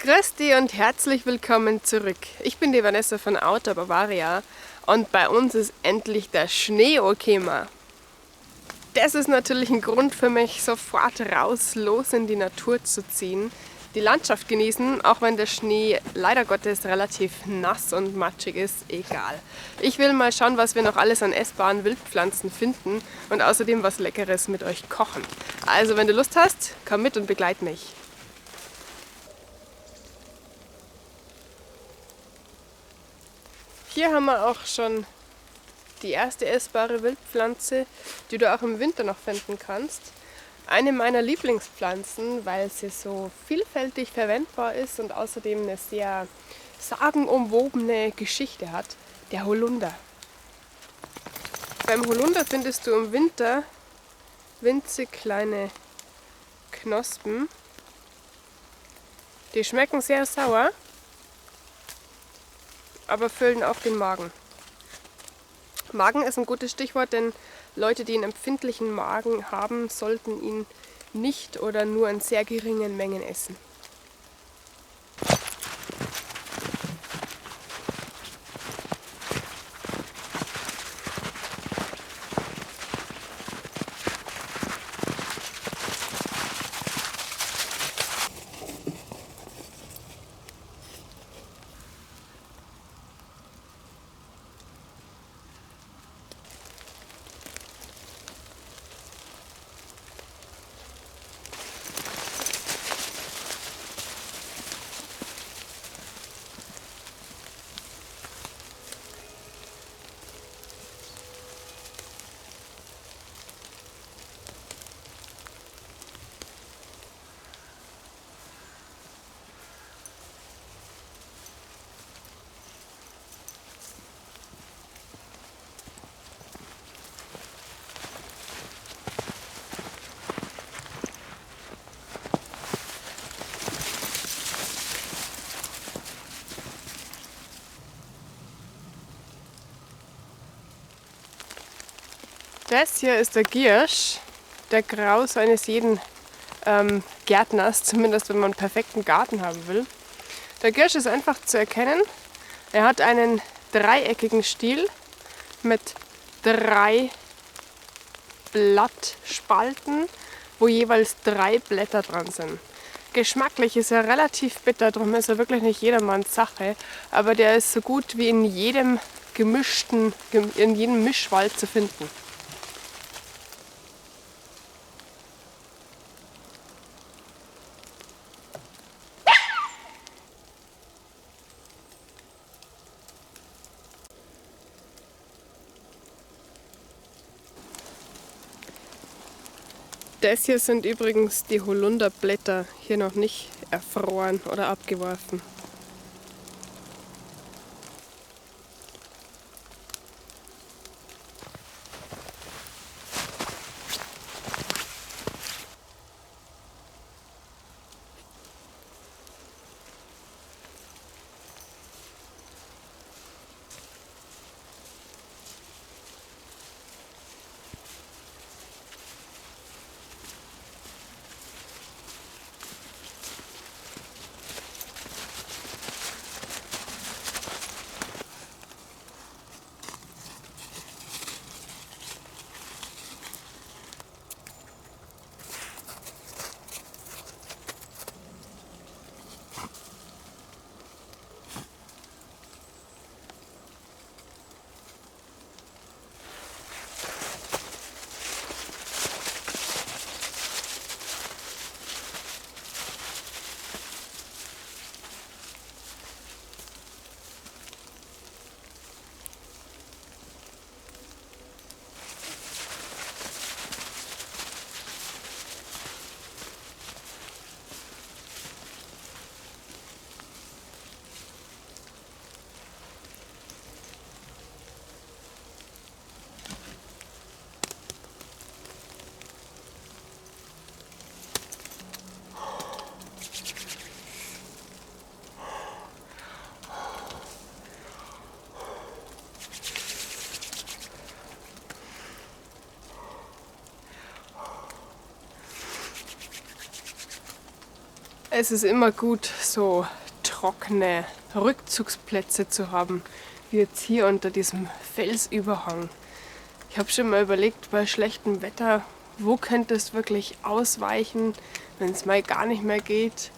Grüß dich und herzlich willkommen zurück. Ich bin die Vanessa von Outdoor Bavaria und bei uns ist endlich der Schnee gekommen. Das ist natürlich ein Grund für mich, sofort los in die Natur zu ziehen, die Landschaft genießen, auch wenn der Schnee leider Gottes relativ nass und matschig ist, egal. Ich will mal schauen, was wir noch alles an essbaren Wildpflanzen finden und außerdem was Leckeres mit euch kochen. Also wenn du Lust hast, komm mit und begleit mich. Hier haben wir auch schon die erste essbare Wildpflanze, die du auch im Winter noch finden kannst. Eine meiner Lieblingspflanzen, weil sie so vielfältig verwendbar ist und außerdem eine sehr sagenumwobene Geschichte hat, der Holunder. Beim Holunder findest du im Winter winzig kleine Knospen. Die schmecken sehr sauer, aber füllen auch den Magen. Magen ist ein gutes Stichwort, denn Leute, die einen empfindlichen Magen haben, sollten ihn nicht oder nur in sehr geringen Mengen essen. Das hier ist der Giersch, der Graus eines jeden Gärtners, zumindest wenn man einen perfekten Garten haben will. Der Giersch ist einfach zu erkennen. Er hat einen dreieckigen Stiel mit 3 Blattspalten, wo jeweils 3 Blätter dran sind. Geschmacklich ist er relativ bitter, darum ist er wirklich nicht jedermanns Sache, aber der ist so gut wie in jedem Mischwald zu finden. Das hier sind übrigens die Holunderblätter, hier noch nicht erfroren oder abgeworfen. Es ist immer gut, so trockene Rückzugsplätze zu haben, wie jetzt hier unter diesem Felsüberhang. Ich habe schon mal überlegt, bei schlechtem Wetter, wo könnte es wirklich ausweichen, wenn es mal gar nicht mehr geht.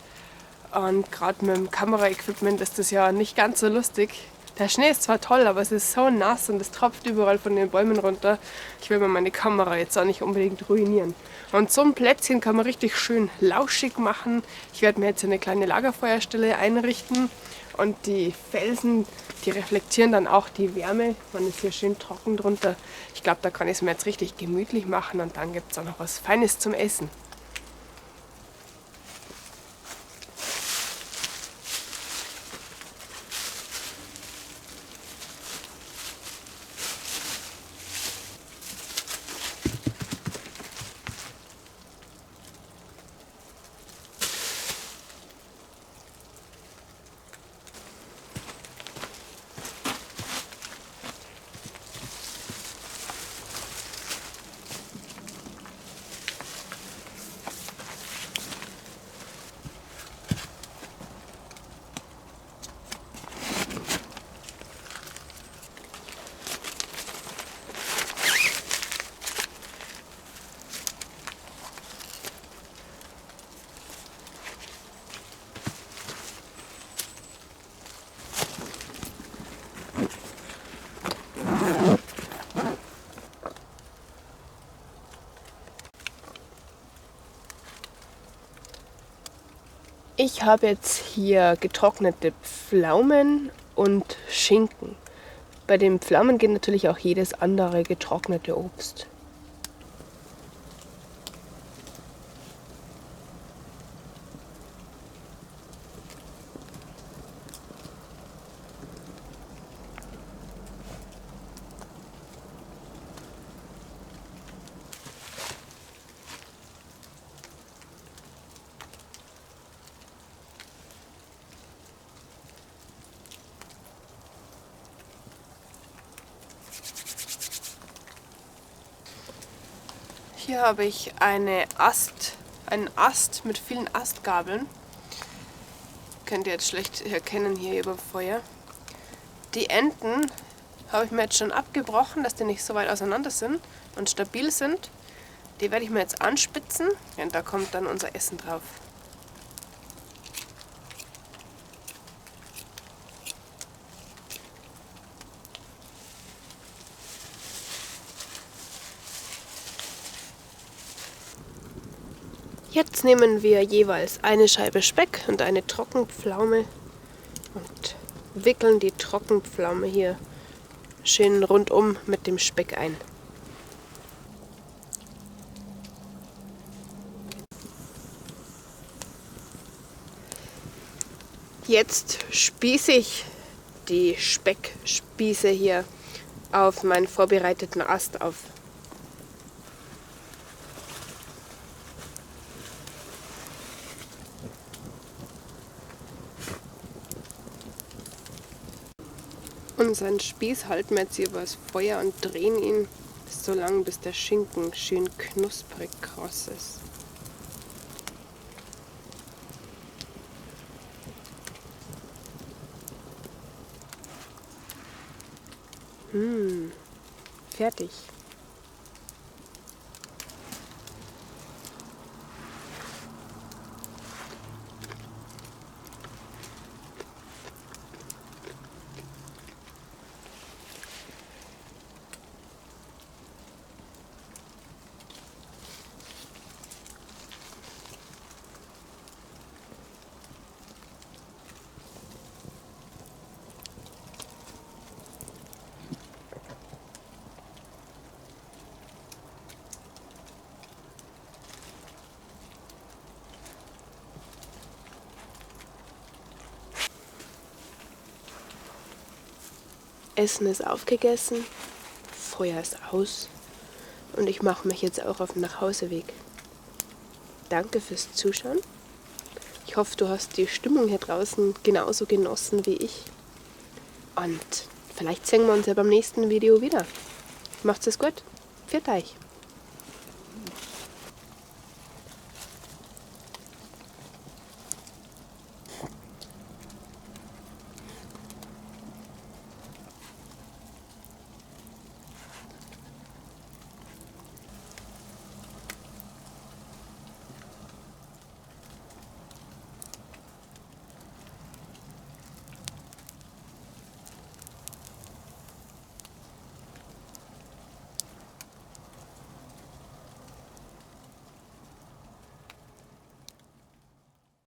Und gerade mit dem Kameraequipment ist das ja nicht ganz so lustig. Der Schnee ist zwar toll, aber es ist so nass und es tropft überall von den Bäumen runter. Ich will mir meine Kamera jetzt auch nicht unbedingt ruinieren. Und so ein Plätzchen kann man richtig schön lauschig machen. Ich werde mir jetzt eine kleine Lagerfeuerstelle einrichten. Und die Felsen, die reflektieren dann auch die Wärme. Man ist hier schön trocken drunter. Ich glaube, da kann ich es mir jetzt richtig gemütlich machen. Und dann gibt es auch noch was Feines zum Essen. Ich habe jetzt hier getrocknete Pflaumen und Schinken. Bei den Pflaumen geht natürlich auch jedes andere getrocknete Obst. Hier habe ich einen Ast mit vielen Astgabeln. Könnt ihr jetzt schlecht erkennen hier über Feuer. Die Enden habe ich mir jetzt schon abgebrochen, dass die nicht so weit auseinander sind und stabil sind. Die werde ich mir jetzt anspitzen und da kommt dann unser Essen drauf. Jetzt nehmen wir jeweils eine Scheibe Speck und eine Trockenpflaume und wickeln die Trockenpflaume hier schön rundum mit dem Speck ein. Jetzt spieße ich die Speckspieße hier auf meinen vorbereiteten Ast auf. Unseren Spieß halten wir jetzt hier übers Feuer und drehen ihn so lange, bis der Schinken schön knusprig kross ist. Fertig. Essen ist aufgegessen, Feuer ist aus und ich mache mich jetzt auch auf den Nachhauseweg. Danke fürs Zuschauen. Ich hoffe, du hast die Stimmung hier draußen genauso genossen wie ich. Und vielleicht sehen wir uns ja beim nächsten Video wieder. Macht's es gut. Pfiat euch.